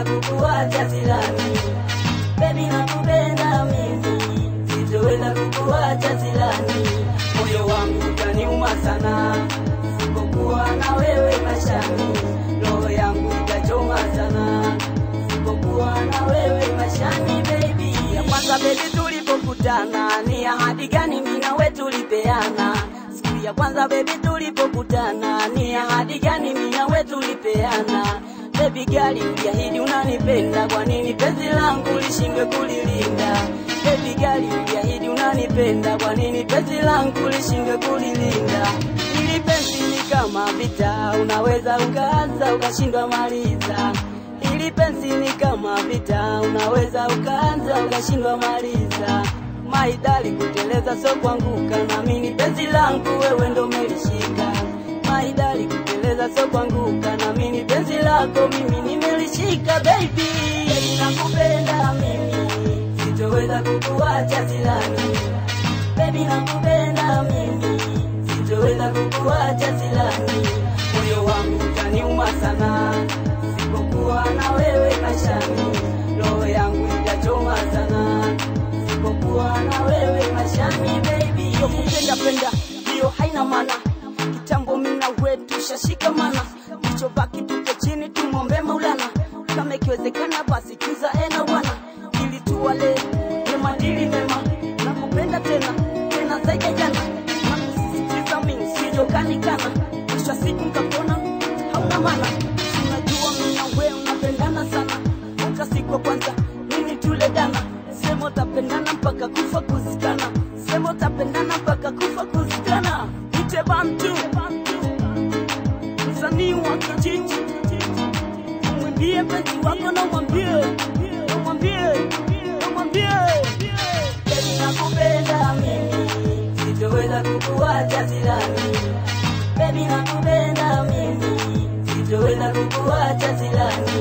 sitoweza kukuacha silani. Baby nakupenda mimi, sitoweza kukuacha silani. Moyo wangu utaniuma sana, sipokuwa na wewe maishani. Roho yangu itachoma sana, sipokuwa na wewe maishani baby. Ya kwanza baby tulipokutana, ni ahadi gani mimi na wewe tulipeana? Siku ya kwanza baby tulipokutana, ni ahadi gani mimi na wewe tulipeana? Baby girl uliahidi unanipenda, kwa nini penzi langu lishindwe kulilinda? Baby girl uliahidi unanipenda, kwa nini penzi langu lishindwe kulilinda? Ili penzi ni kama vita, unaweza ukaanza ukashindwa maliza. Ili penzi ni kama vita, unaweza ukaanza ukashindwa maliza. My darling kuteleza so kuanguka, na mimi penzi langu wewe ndo umelishika. My darling kuteleza so kuanguka, na mimi penzi lako mimi nimelishika baby. Baby nakupenda mimi, sitoweza kukuacha silani. Baby nakupenda mimi, sitoweza kukuacha silani. Moyo wangu utaniuma sana, sipokuwa na wewe maishani. Roho yangu itachoma sana, sipokuwa na wewe maishani baby. Yo kupenda penda hiyo haina maana, kitambo mimi na wewe tushashikamana. Kichobaki tuko chini tumombe Maulana, kama ikiwezekana basi tuzae na wana, ili tuwale mema dili mema. Nakupenda tena tena zaidi jana, nakusisitiza mimi sijokanikana. Kisha siku nikapona hauna maana, unajua mimi na wewe unapendana sana. Ukasiku kwanza mimi tule dana, sema utapendana mpaka kufa kuzikana. Sema utapendana mpaka kufa kuzikana. Ite bantu msanii wa kijiji, umwambie mpenzi wako na umwambie baby nakupenda mimi, sitoweza kukuacha silani. Baby nakupenda mimi, sitoweza kukuacha silani.